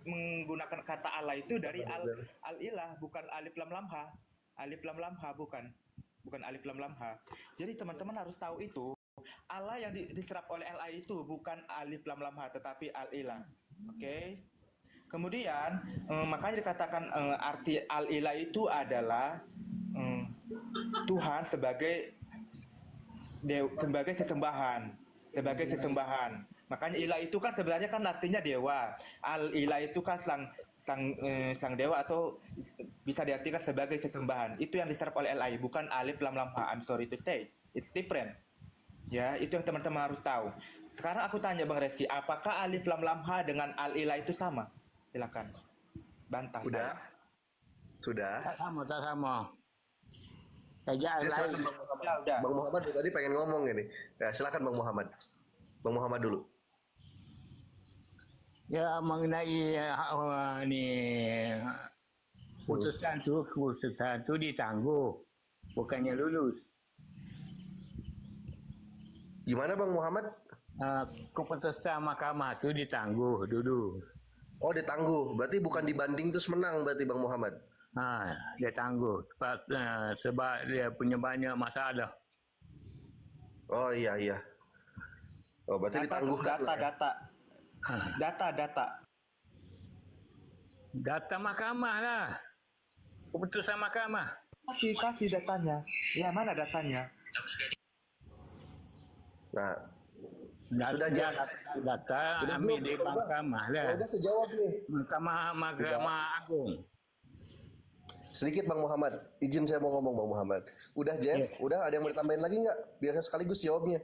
menggunakan kata Allah itu dari al-ilah, bukan alif lam lam ha. Alif lam lam ha bukan. Bukan alif lam lam ha. Jadi teman-teman harus tahu itu. Allah yang diserap oleh LA itu bukan alif lam lam ha tetapi al-ilah. Oke. Okay? Kemudian makanya dikatakan arti al-ilah itu adalah Tuhan sebagai sesembahan, sebagai sesembahan. Makanya ilah itu kan sebenarnya kan artinya dewa. Al ilah itu kan sang dewa atau bisa diartikan sebagai sesembahan. Itu yang diserap oleh LI, bukan alif lam lam ha. I'm sorry to say, it's different. Ya, itu yang teman-teman harus tahu. Sekarang aku tanya Bang Reski, apakah alif lam lam ha dengan al ilah itu sama? Silakan. Bantah. Udah, sudah. Tak sama, tak sama. Saja Jadi silakan lain. Bang Muhammad. Udah. Bang Muhammad tadi pengen ngomong ini. Ya, silakan Bang Muhammad. Bang Muhammad dulu. Ya mengenai ni keputusan tu ditangguh, bukannya lulus. Gimana Bang Muhammad? Keputusan mahkamah tu ditangguh dulu. Oh, ditangguh. Berarti bukan dibanding terus menang berarti Bang Muhammad. Dia tangguh sebab dia punya banyak masalah. Oh iya iya. Oh, berarti ditangguhkan lah ya. Data mahkamah lah. Keputusan mahkamah. Kasih datanya. Ya, mana datanya? Nah, Sudah data ambil di mahkamah lah. udah sejawab nih. Mahkamah Agung. Sedikit Bang Muhammad, izin saya mau ngomong Bang Muhammad. Udah Jeff, Udah ada yang mau ditambahin lagi nggak? Biar saya sekaligus jawabnya.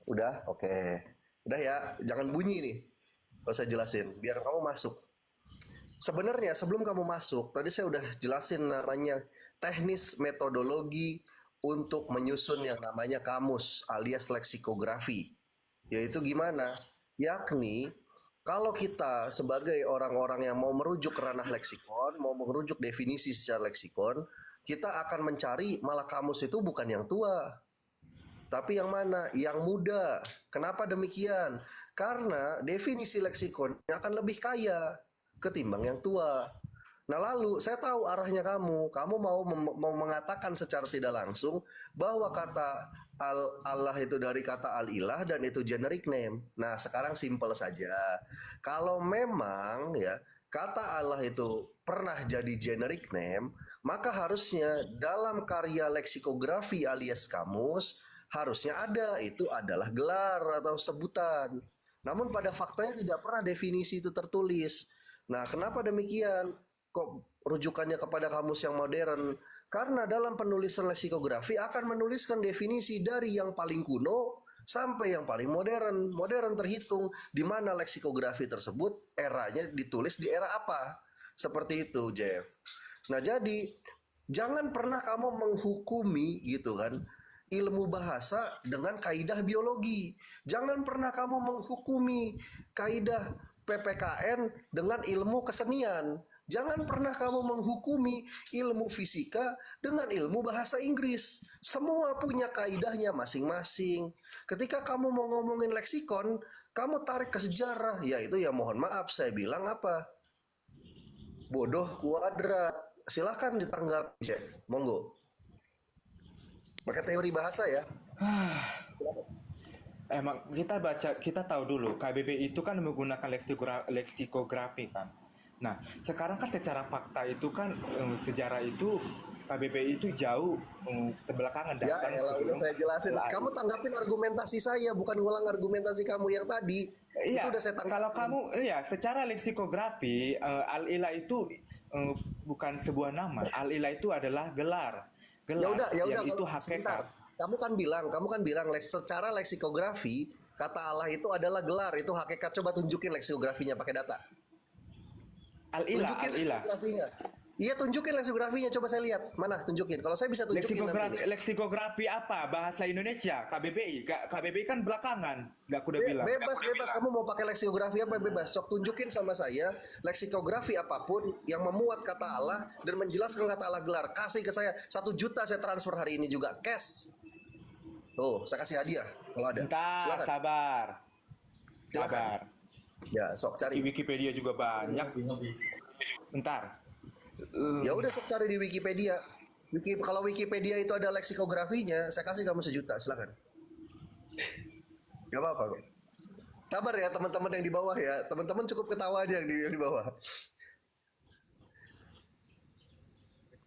Udah, oke. Udah ya, jangan bunyi nih. Kalau saya jelasin, biar kamu masuk. Sebenarnya sebelum kamu masuk, tadi saya udah jelasin namanya teknis metodologi untuk menyusun yang namanya kamus alias leksikografi. Yaitu gimana? Yakni kalau kita sebagai orang-orang yang mau merujuk ke ranah leksikon, mau merujuk definisi secara leksikon, kita akan mencari malah kamus itu bukan yang tua, tapi yang mana? Yang muda. Kenapa demikian? Karena definisi leksikon akan lebih kaya ketimbang yang tua. Nah lalu saya tahu arahnya kamu mau mengatakan secara tidak langsung bahwa kata Allah itu dari kata al-ilah dan itu generic name. Nah sekarang simple saja. Kalau memang ya kata Allah itu pernah jadi generic name, maka harusnya dalam karya leksikografi alias kamus harusnya ada itu adalah gelar atau sebutan. Namun pada faktanya tidak pernah definisi itu tertulis. Nah kenapa demikian? Kok rujukannya kepada kamus yang modern? Karena dalam penulisan leksikografi akan menuliskan definisi dari yang paling kuno sampai yang paling modern. Modern terhitung di mana leksikografi tersebut eranya ditulis di era apa. Seperti itu, Jeff. Nah, jadi jangan pernah kamu menghukumi gitu kan ilmu bahasa dengan kaidah biologi. Jangan pernah kamu menghukumi kaidah PPKN dengan ilmu kesenian. Jangan pernah kamu menghukumi ilmu fisika dengan ilmu bahasa Inggris. Semua punya kaidahnya masing-masing. Ketika kamu mau ngomongin leksikon, kamu tarik ke sejarah. Ya itu ya mohon maaf saya bilang apa? Bodoh kuadrat. Silahkan ditanggapi, Chef. Monggo. Pakai teori bahasa ya. Emang kita tahu dulu KBBI itu kan menggunakan leksikografi kan. Nah, sekarang kan secara fakta itu kan sejarah itu KBBI itu jauh terbelakangan. Ya, udah saya jelasin. Kamu tanggapin argumentasi saya, bukan ngulang argumentasi kamu yang tadi. Iya, itu udah saya tanggapin. kalau kamu, secara leksikografi, al-ilah itu bukan sebuah nama. Al-ilah itu adalah gelar. Ya udah, itu hakikat. Kamu kan bilang secara leksikografi kata Allah itu adalah gelar, itu hakikat. Coba tunjukin leksikografinya pakai data. Al-ilah. Iya, tunjukin leksikografinya, coba saya lihat. Mana tunjukin? Kalau saya bisa tunjukin leksikografi apa? Bahasa Indonesia, KBBI. KBBI kan belakangan, nggak aku udah bilang. Bebas. Kamu mau pakai leksikografi apa bebas. Sok tunjukin sama saya leksikografi apapun yang memuat kata Allah dan menjelaskan kata Allah gelar. Kasih ke saya 1 juta, saya transfer hari ini juga cash. Tuh, saya kasih hadiah kalau ada. Bentar, silakan. sabar. Ya, sok Di cari. Wikipedia juga banyak. Bentar. Ya udah sok cari di Wikipedia. Kalau Wikipedia itu ada leksikografinya, saya kasih kamu 1 juta, silakan. Gak apa-apa kok. Sabar ya teman-teman yang di bawah ya. Teman-teman cukup ketawa aja yang di bawah.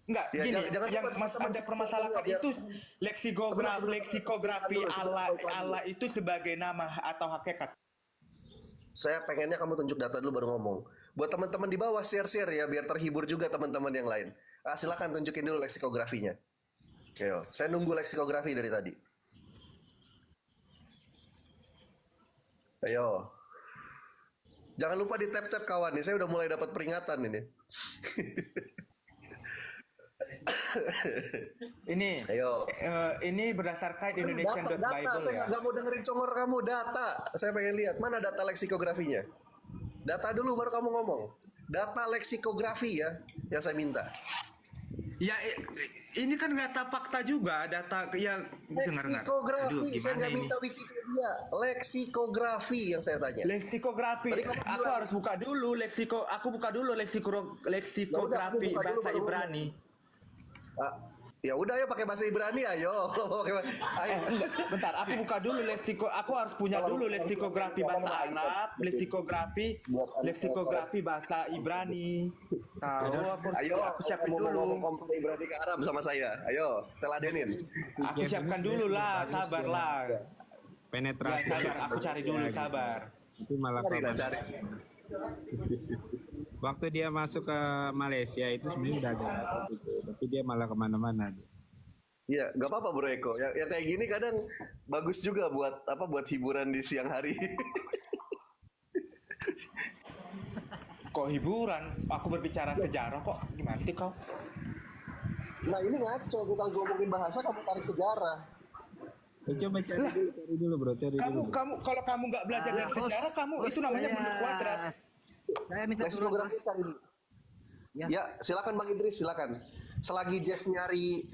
Enggak, Ya, gini, jangan yang lupa teman-teman ada sukses permasalahan dulu ya, itu Sebentar, leksikografi sebentar, Allah sebentar, Allah itu sebagai nama atau hakikat. Saya pengennya kamu tunjuk data dulu baru ngomong. Buat teman-teman di bawah share-share ya biar terhibur juga teman-teman yang lain. Silakan tunjukin dulu leksikografinya. Ayo, saya nunggu leksikografi dari tadi. Ayo. Jangan lupa di tap-tap kawan nih, saya udah mulai dapat peringatan ini. Ini Ayo. ini berdasarkan Data, Indonesian.Bible saya ya. nggak mau dengerin congor kamu, data. Saya pengen lihat, mana data leksikografinya? Data dulu baru kamu ngomong. Data leksikografi ya, yang saya minta. Ya ini kan data fakta juga, data yang Leksikografi, saya nggak minta Wikipedia. Leksikografi yang saya tanya. Leksikografi. Tadi kamu Aku bilang. harus buka dulu aku buka dulu leksikografi buka dulu, bahasa baru Ibrani. Ya udah ya pakai bahasa Ibrani ayo. Enggak, bentar, aku buka dulu aku harus punya dulu leksikografi bahasa Arab, leksikografi bahasa Ibrani. Tahu aku siapin mau dulu. ngomong komplit Ibrani ke Arab sama saya. Ayo, saya ladenin. Aku siapkan dulu lah, sabarlah. Ya, Penetrasi. sabar, aku cari dulu, sabar. Itu malah Mari kita korban. cari. Waktu dia masuk ke Malaysia itu sebenarnya udah ada gitu, tapi dia malah kemana-mana. Iya, nggak apa-apa Bro Eko. Ya kayak gini kadang bagus juga buat hiburan di siang hari. Kok hiburan? Aku berbicara sejarah kok. Gimana sih kau? Nah ini ngaco, kita lagi ngomongin bahasa, kamu tarik sejarah. Coba cari dulu bro, cari dulu. Kamu kalau kamu nggak belajar dari sejarah, kamu itu namanya bentuk kuadrat. Saya minta Leksikografi cari dulu. Ya, silakan Bang Idris, silakan. Selagi Jeff nyari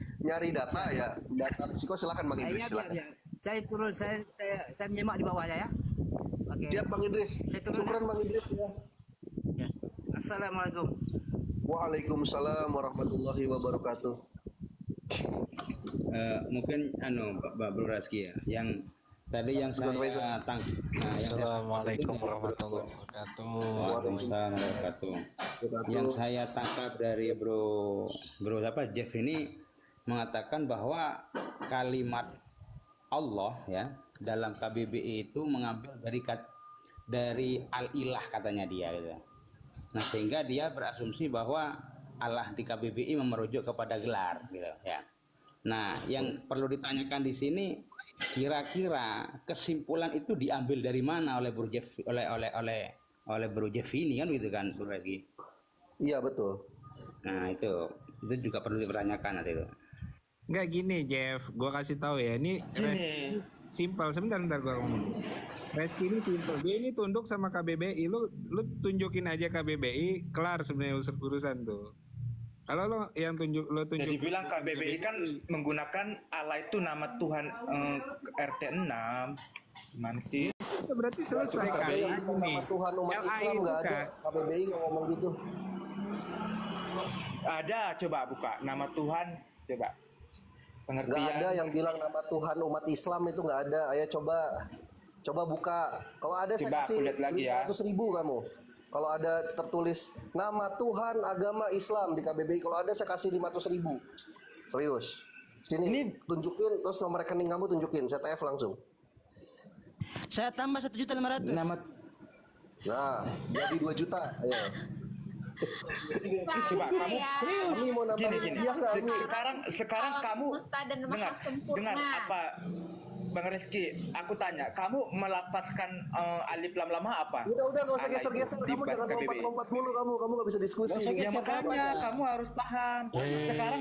data ya, data psiko silakan Bang Idris, silakan. Saya turun, saya menyemak di bawah ya. Oke. Siap Bang Idris. Saya turun, Syukran Bang Idris ya. Ya. Assalamualaikum. Waalaikumsalam warahmatullahi wabarakatuh. Mungkin Pak Bro Raski ya, yang tadi yang saya Assalamualaikum warahmatullahi wabarakatuh. Waalaikumsalam warahmatullahi wabarakatuh. Yang saya tangkap dari Bro apa Jeff ini mengatakan bahwa kalimat Allah ya dalam KBBI itu mengambil dari al-ilah katanya dia gitu. Nah sehingga dia berasumsi bahwa Allah di KBBI merujuk kepada gelar gitu ya. Nah, yang perlu ditanyakan di sini kira-kira kesimpulan itu diambil dari mana oleh Bro Jeff oleh Bro Jeff ini kan gitu kan Bro Regi? Iya betul. Nah, itu juga perlu dipertanyakan nanti itu. Enggak gini Jeff, gua kasih tahu ya. Ini simpel, sebentar gua ngomong. Reski ini simpel. Dia ini tunduk sama KBBI. Lu tunjukin aja KBBI, kelar sebenarnya urusan tuh. Kalau lo yang tunjuk Jadi bilang KBBI kan menggunakan Allah itu nama Tuhan RT 6. Gimana sih? itu berarti selesai kan Nama ini. Tuhan umat LAI Islam nggak ada. bukan. KBBI nggak ngomong gitu. Ada, coba buka nama Tuhan, coba. Nggak Pengertian. ada yang bilang nama Tuhan umat Islam itu nggak ada. Ayo coba buka. Kalau ada saya Coba aku kasih lihat lagi ya. 500.000 kamu. Kalau ada tertulis nama Tuhan agama Islam di KBBI, kalau ada saya kasih 500.000. Serius. Sini tunjukin, terus nomor rekening kamu tunjukin, saya TF langsung. Saya tambah 1.500.000. Nama Nah, jadi 2 juta. Ayo. coba kamu Kami mau nambah gini. hadiah nggak, Mi? Sekarang kamu semesta dan maha sempurna. dengar apa Bang Reski, aku tanya, kamu melafazkan alif lam lama apa? Udah nggak usah Allah itu geser-geser, di kamu jangan KBBI. lompat-lompat mulu kamu nggak bisa diskusi. Ya makanya kamu harus paham. Sekarang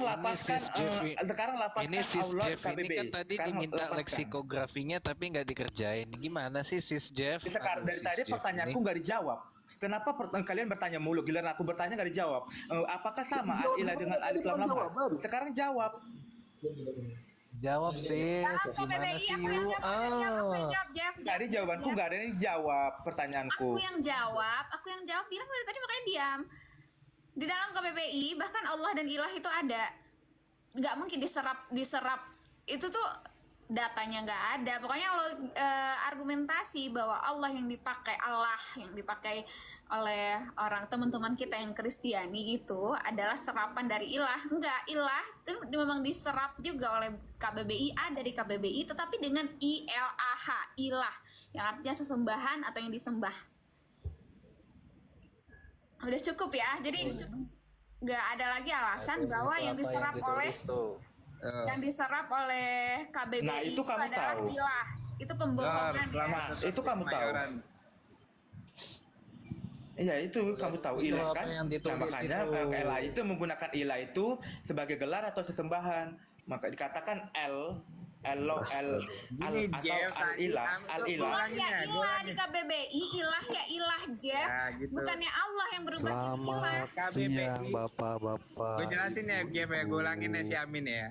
lapaskan Ini sis Allah Jeff ini KBBI. kan tadi Sekarang diminta lapaskan. leksikografinya tapi nggak dikerjain. Gimana sih sis Jeff? Sekarang Aduh, dari sis tadi Jeff pertanyaanku ini. nggak dijawab. Kenapa kalian bertanya mulu, giliran aku bertanya nggak dijawab? Apakah sama Jawab al-ilah dulu, dengan tadi alif lam kan lama? jawaban. Sekarang jawab. Jawab sis, Dalam gimana KBBI sih aku yang lu? jawab, aku yang jawab, Jeff. Tadi jawabanku nggak ada yang jawab pertanyaanku. Aku yang jawab, bilang dari tadi makanya diam. Di dalam KBBI bahkan Allah dan ilah itu ada. Nggak mungkin diserap itu tuh datanya nggak ada. Pokoknya kalau argumentasi bahwa Allah yang dipakai oleh orang teman-teman kita yang Kristiani itu adalah serapan dari ilah. Enggak, ilah itu memang diserap juga oleh KBBI, ada di KBBI tetapi dengan ILAH, ilah, yang artinya sesembahan atau yang disembah. Udah cukup ya. Jadi nggak ada lagi alasan bahwa yang diserap oleh KBBI Nah, itu kamu adalah tahu. ilah. Itu pembohongan. Nah, itu kamu tahu. Iya, itu kamu tahu Itu ilah apa kan. yang Nah, ditulis makanya itu. ilah itu menggunakan ilah itu sebagai gelar atau sesembahan. Maka dikatakan Allah Gini, Jeff, tadi al-ilah, kamu tuh al-ilah. Ilah ya ilah di KBBI, ilah ya ilah, Jeff. Ya, gitu. Bukannya Allah yang berubah jadi ilah. Selamat KBBI. siang Bapak-bapak. Gue jelasin ya Jeff ya, gue ulangin ya si Amin ya.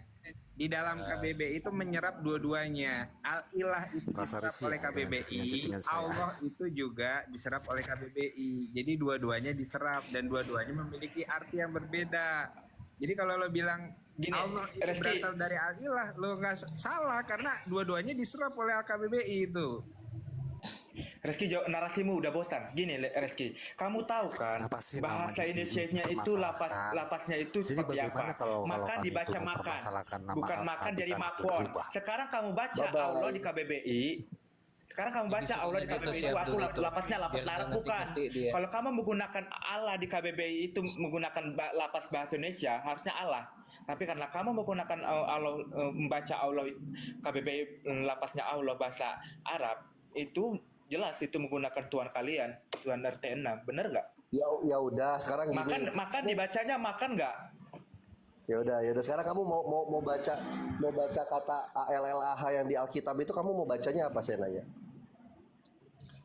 Di dalam KBBI itu menyerap dua-duanya. Al-ilah itu Rasa diserap risih oleh ya, KBBI, dengan saya. Allah itu juga diserap oleh KBBI. Jadi dua-duanya diserap dan dua-duanya memiliki arti yang berbeda. Jadi kalau lo bilang Gini, Allah itu Reski. berasal dari al-ilah, lo nggak salah karena dua-duanya diserap oleh KBBI itu. Reski, narasimu udah bosan. Gini, Reski, kamu tahu kan Kenapa sih bahasa nama di sini Indonesianya itu dipermasalahkan? lapasnya itu Jadi seperti bagaimana apa? kalau Makan kami dibaca itu makan, mempermasalahkan nama bukan makan jadi bukan makon. berubah? Sekarang kamu baca Bye-bye. Allah di KBBI. Sekarang kamu baca Bisa Allah di gitu KBBI sih, itu aku Abdul itu. lapasnya lapas Biar Arab nggak bukan. ngerti dia. Kalau kamu menggunakan Allah di KBBI itu menggunakan lapas bahasa Indonesia harusnya Allah. Tapi karena kamu menggunakan Allah membaca Allah KBBI lapasnya Allah bahasa Arab itu jelas itu menggunakan Tuhan kalian, Tuhan RT6. Bener nggak? Ya udah, sekarang gini. Makan dibacanya makan nggak? Ya udah sekarang kamu mau baca kata ALLAH yang di Alkitab itu, kamu mau bacanya apa, saya nanya?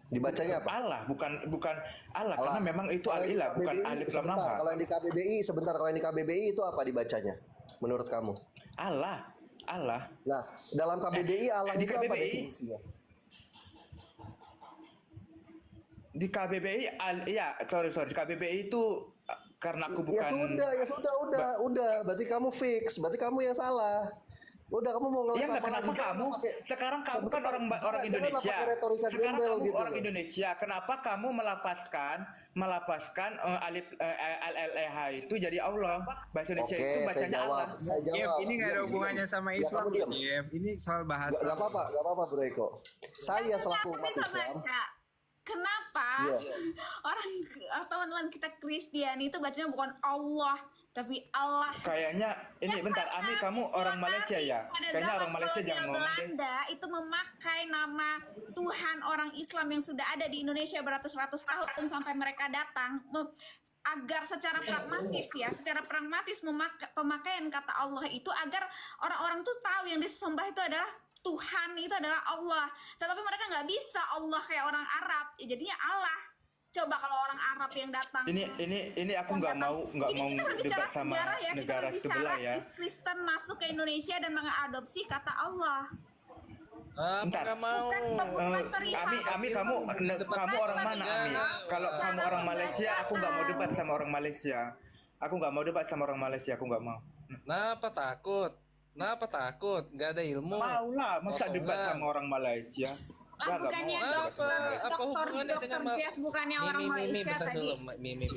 Dibacanya apa? Allah, bukan Allah, Allah. karena memang itu Kalau yang di al-ilah, bukan KBBI, alif lam sebentar, lam. Kalau yang di KBBI kalau yang di KBBI itu apa dibacanya menurut kamu? Allah. Nah, dalam KBBI Allah di itu apa KBBI? definisinya? Di KBBI sorry, di KBBI itu karena aku bukan Ya sudah. Berarti kamu fix. Berarti kamu yang salah. Udah, kamu mau ngeles Ya nggak, apa kenapa lagi? kamu sekarang kamu kan orang Jangan Indonesia. pakai retorika Sekarang gembel kamu gitu orang loh. Indonesia. Kenapa kamu melapaskan alif al-LH itu jadi Allah? Bahasa Indonesia Oke, itu saya bacanya Allah. jawab. Saya Jeff, jawab. ini nggak ada Diam. hubungannya sama Ya, Islam, kamu diam. Jeff. Ini soal bahasa. Gak apa-apa Bro Eko. Saya selaku Aku umat bisa Islam. baca. Kenapa Iya. teman-teman kita Kristiani itu bacanya bukan Allah tapi Allah? Kayaknya ini Ya, bentar, karena Ami kamu misi orang Malaysia ya? pada Kayaknya zaman orang Malaysia kolonial jangan ngomong deh. Belanda itu memakai nama Tuhan orang Islam yang sudah ada di Indonesia beratus-ratus tahun sampai mereka datang agar secara pragmatis pemakaian kata Allah itu agar orang-orang tuh tahu yang disembah itu adalah Tuhan, itu adalah Allah. Tetapi mereka nggak bisa Allah kayak orang Arab, ya jadinya Allah. Coba kalau orang Arab yang datang. Ini aku nggak mau Ini kita berbicara debat sama sejarah ya, kita negara berbicara sebelah ya. Kristen masuk ke Indonesia dan mengadopsi kata Allah. Bentar. Nggak mau. Bukan perihal. Ami kamu orang mana, Ami? Kalau kamu orang Malaysia, aku nggak mau debat sama orang Malaysia. Aku nggak mau debat sama orang Malaysia, aku nggak mau. Kenapa takut? Nggak ada ilmu. Mau lah, masa Kosongan. debat sama orang Malaysia? Lah bukannya Apa hubungannya dokter dengan Jeff bukannya orang Malaysia tadi. Mimi.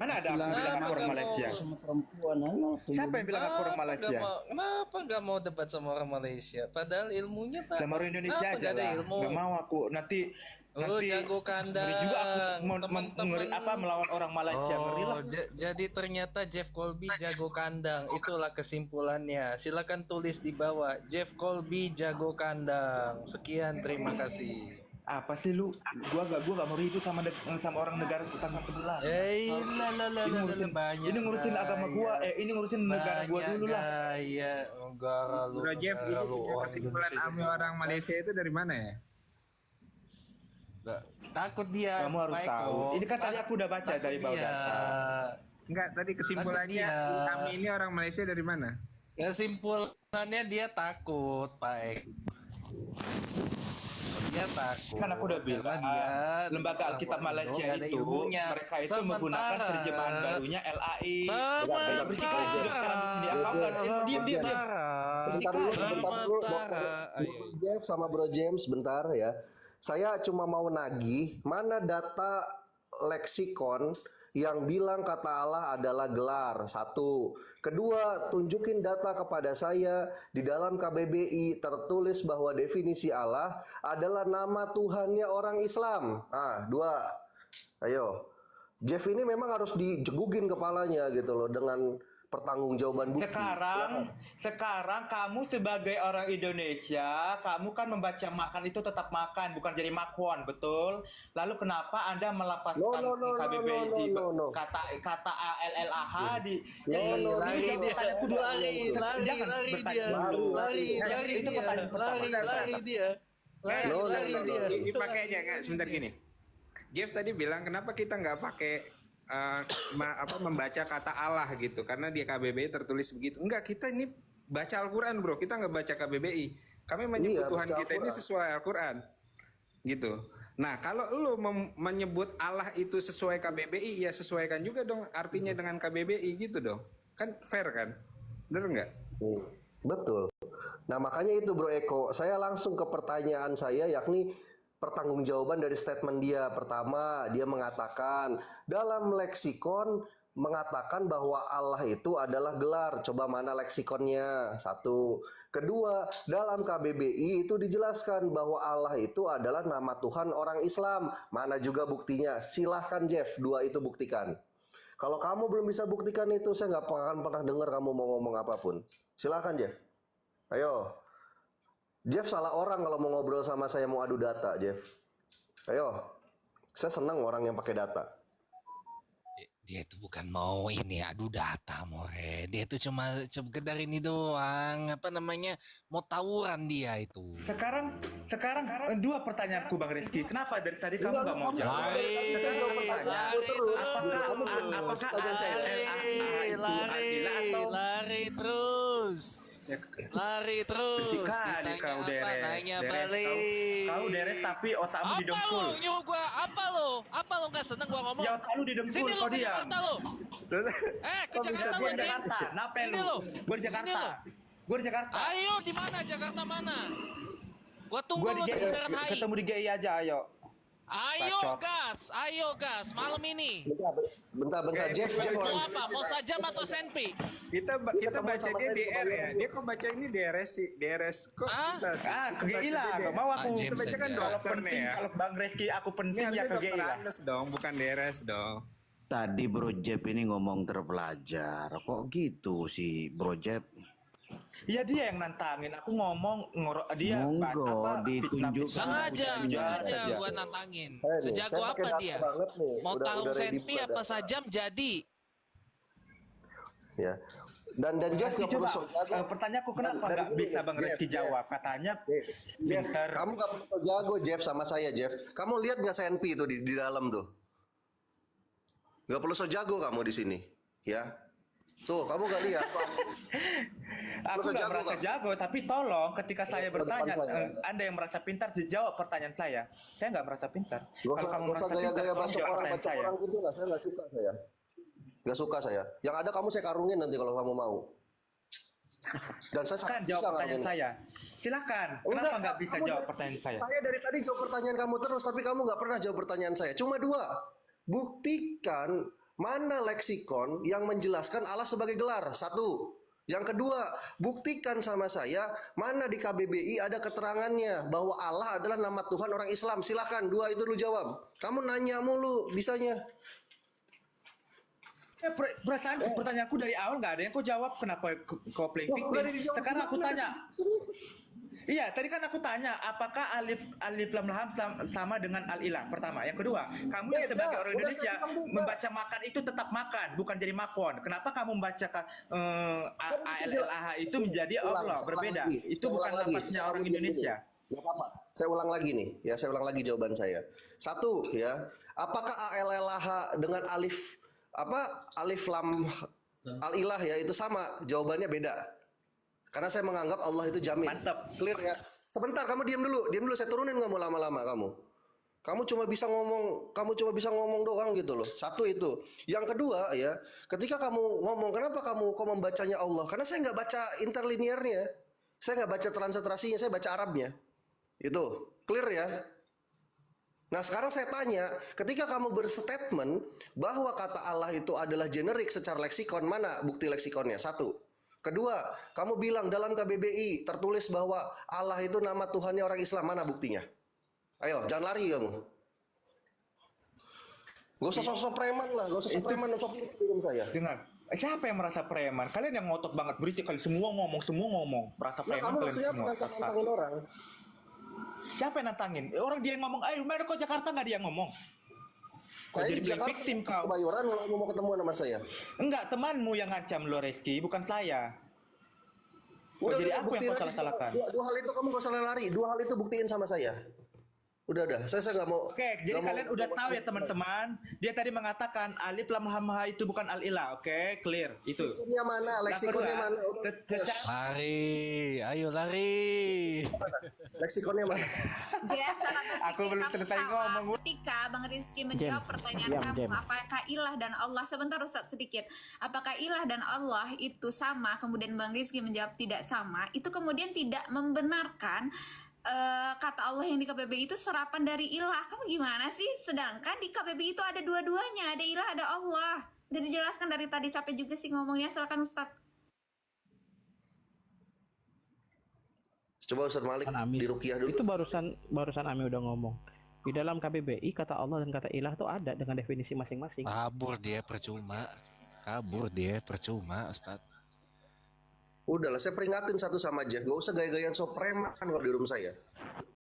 Mana ada aku bilang aku orang Malaysia? Sama perempuan, halo. Siapa yang bilang aku orang Malaysia? Kenapa nggak mau debat sama orang Malaysia? Padahal ilmunya Pak. Sama orang Indonesia Kenapa aja nggak ada lah. ilmu? Nggak mau aku nanti jago kandang. ngeri juga aku ngeri melawan orang Malaysia, ngeri lah. Jadi ternyata Jeff Colby jago kandang. Itulah kesimpulannya. Silakan tulis di bawah. Jeff Colby jago kandang. Sekian, terima kasih. Apa sih lu? Gua gak mau ribut sama orang negara tetangga sebelah. Banyak. Ini ngurusin agama gua, ini ngurusin negara gua dulu lah. Iya, enggak lu. Bro Jeff, ini kesimpulan Ami orang Malaysia itu dari mana ya? Takut dia. Kamu harus Pak Eko. tahu. Ini kan tadi aku udah baca Takut dari bawah dia. data. Enggak, tadi kesimpulannya Takut dia. si Ami ini orang Malaysia dari mana? Kesimpulannya dia takut, Pak. Dia takut. Kan aku udah bilang, lembaga Alkitab Malaysia itu mereka itu menggunakan terjemahan barunya LAI. Bersihkan hidup sekarang ini akan diam. Bentar dulu, Jeff sama Bro James, bentar ya. Saya cuma mau nagih, mana data leksikon yang bilang kata Allah adalah gelar. Satu. Kedua, tunjukin data kepada saya di dalam KBBI tertulis bahwa definisi Allah adalah nama Tuhannya orang Islam. Dua. Ayo. Jeff ini memang harus dijegugin kepalanya gitu loh dengan pertanggungjawaban bukti. Sekarang kamu sebagai orang Indonesia, kamu kan membaca makan itu tetap makan, bukan jadi makwon, betul? Lalu kenapa Anda melapaskan KBBI kata ALLAH di lari dia. Pakai aja nggak sebentar gini. Jeff tadi bilang kenapa kita nggak pakai membaca kata Allah gitu, karena di KBBI tertulis begitu. Enggak, kita ini baca Al-Quran bro, kita nggak baca KBBI. Kami menyebut Tuhan kita ini sesuai Al-Quran gitu. Nah kalau lu menyebut Allah itu sesuai KBBI, ya sesuaikan juga dong artinya dengan KBBI gitu dong. Kan fair kan? Bener nggak? Betul. Nah makanya itu Bro Eko, saya langsung ke pertanyaan saya, yakni pertanggungjawaban dari statement dia. Pertama, dia mengatakan dalam leksikon mengatakan bahwa Allah itu adalah gelar. Coba mana leksikonnya? Satu. Kedua, dalam KBBI itu dijelaskan bahwa Allah itu adalah nama Tuhan orang Islam. Mana juga buktinya? Silahkan Jeff, dua itu buktikan. Kalau kamu belum bisa buktikan itu, saya nggak akan pernah dengar kamu mau ngomong apapun. Silahkan Jeff. Ayo. Jeff salah orang kalau mau ngobrol sama saya, mau adu data, Jeff. Ayo. Saya senang orang yang pakai data. Dia itu bukan mau adu data, More. Dia itu cuma sekedar ini doang, mau tawuran dia itu. Sekarang dua pertanyaanku Bang Rizky. Kenapa dari tadi kamu nggak mau jawab? Lari terus. Ditanya kau nanya balik. Kau deres tapi otakmu didengkul. Apa lo nyuruh gua? Apa lo nggak seneng gua ngomong? Ya otak lu didengkul. Sini kau lo ke diam. Jakarta lo. Ke Jakarta lo. Jakarta. Napel lu. Gue di Jakarta. Gue di Jakarta. Ayo di mana? Jakarta mana? Gua tunggu lo di Bundaran HI. Ketemu di GI aja, ayo. Ayo gas, malam ini. Bentar, Jeff Mau apa? Mau sajam atau senpi? Kita baca dia DR ya. Dia kok baca ini DRS sih? DRS kok bisa sih? Ke GI lah. Gak mau aku. James baca kan dokter nih ya. Kalau Bang Rizky aku penting Ini ya ke GI dokter lah. Andes dong, bukan DRS dong. Tadi Bro Jeb ini ngomong terpelajar. Kok gitu sih Bro Jeb? Iya dia yang nantangin. Aku ngomong dia Monggo ditunjukkan. Sengaja gua nantangin. nih, Sejago saya pakai apa data dia? banget nih. Mau Udah tarung ready senpi buka apa data. sajam jadi. Ya. Dan Jeff nggak perlu sok jago. Pertanyaanku kenapa nggak bisa Bang Rizky jawab? Katanya Jeff, pinter. kamu nggak perlu sok jago Jeff sama saya Jeff. Kamu lihat nggak SNP itu di dalam tuh? Nggak perlu sok jago kamu di sini, ya. Tuh, kamu nggak lihat. Aku nggak merasa jago, tapi tolong ketika saya bertanya, Anda yang merasa pintar dijawab pertanyaan saya. Saya nggak merasa pintar. Gak usah gaya-gaya baca orang gitu lah. Saya nggak suka saya. Nggak suka saya. Yang ada kamu saya karungin nanti kalau kamu mau. Dan saya Silakan jawab pertanyaan saya. Silakan. Kenapa nggak bisa jawab pertanyaan saya? Saya dari tadi jawab pertanyaan kamu terus, tapi kamu nggak pernah jawab pertanyaan saya. Cuma dua. Buktikan mana leksikon yang menjelaskan Allah sebagai gelar. Satu. Yang kedua, buktikan sama saya mana di KBBI ada keterangannya bahwa Allah adalah nama Tuhan orang Islam. Silakan, dua itu lu jawab. Kamu nanya mulu, bisanya. Perasaan pertanyaanku dari awal nggak ada yang kau jawab. Kenapa kau playing victim? Sekarang aku tanya. Iya, tadi kan aku tanya, apakah alif lam lam sama dengan al-ilah? Pertama, yang kedua, kamu yang sebagai orang Indonesia membaca makan itu tetap makan, bukan jadi makon. Kenapa kamu membacakan ALLAH itu menjadi Allah berbeda? Itu bukan lafaznya orang Indonesia. Gak apa-apa. Saya ulang lagi nih, ya saya ulang lagi jawaban saya. Satu, ya, apakah ALLAH dengan alif lam al-ilah ya itu sama? Jawabannya beda. Karena saya menganggap Allah itu jamin. Mantap. Clear ya? Sebentar, kamu diam dulu, saya turunin kamu lama-lama kamu. Kamu cuma bisa ngomong doang gitu loh. Satu itu. Yang kedua ya, ketika kamu ngomong, kenapa kamu kok membacanya Allah? Karena saya nggak baca interlinearnya, saya nggak baca transliterasinya, saya baca Arabnya. Itu clear ya. Nah sekarang saya tanya, ketika kamu berstatement bahwa kata Allah itu adalah generik secara leksikon, mana bukti leksikonnya? Satu. Kedua, kamu bilang dalam KBBI tertulis bahwa Allah itu nama Tuhannya orang Islam, mana buktinya? Ayo, jangan lari kamu. Gak usah sosok preman lah, gak usah sosok preman, sosok piring saya. Dengar, siapa yang merasa preman? Kalian yang ngotot banget, berisik kali, semua ngomong, merasa Nah, preman kamu kalian maksudnya semua. nantangin orang? Siapa yang nantangin? Orang dia yang ngomong, ayo mari kok Jakarta nggak dia yang ngomong. Kok jadi Jakarta, victim kau? Kebayoran mau ketemu sama saya. Enggak, temanmu yang ngancam lo Reski, bukan saya. Kok jadi aku yang kau salah-salahkan? Dua hal itu kamu gak usah lari. Dua hal itu buktiin sama saya. Udah. Saya nggak mau. Oke, jadi kalian udah tahu ya teman-teman. Dia tadi mengatakan alif lam ha ha itu bukan al-ilah. Oke, clear. Itu. Leksikonnya mana? Leksikonnya mana? Lari, ayo lari. Leksikonnya mana? Jeff, cara berpikir Aku belum kamu selesai salah. ngomong. Ketika Bang Rizky menjawab pertanyaan kamu, apakah ilah dan Allah, sebentar Ustaz sedikit, apakah ilah dan Allah itu sama, kemudian Bang Rizky menjawab tidak sama, itu kemudian tidak membenarkan kata Allah yang di KBBI itu serapan dari ilah. Kamu gimana sih? Sedangkan di KBBI itu ada dua-duanya, ada ilah, ada Allah. Udah dijelaskan dari tadi, capek juga sih ngomongnya. Silakan Ustaz. Coba Ustaz Malik di Ruqyah dulu. Itu barusan Ami udah ngomong. Di dalam KBBI kata Allah dan kata ilah itu ada dengan definisi masing-masing. Kabur dia percuma, Ustaz. Udahlah, saya peringatin satu sama Jeff. Gak usah gaya-gayaan so preman kalau di room saya.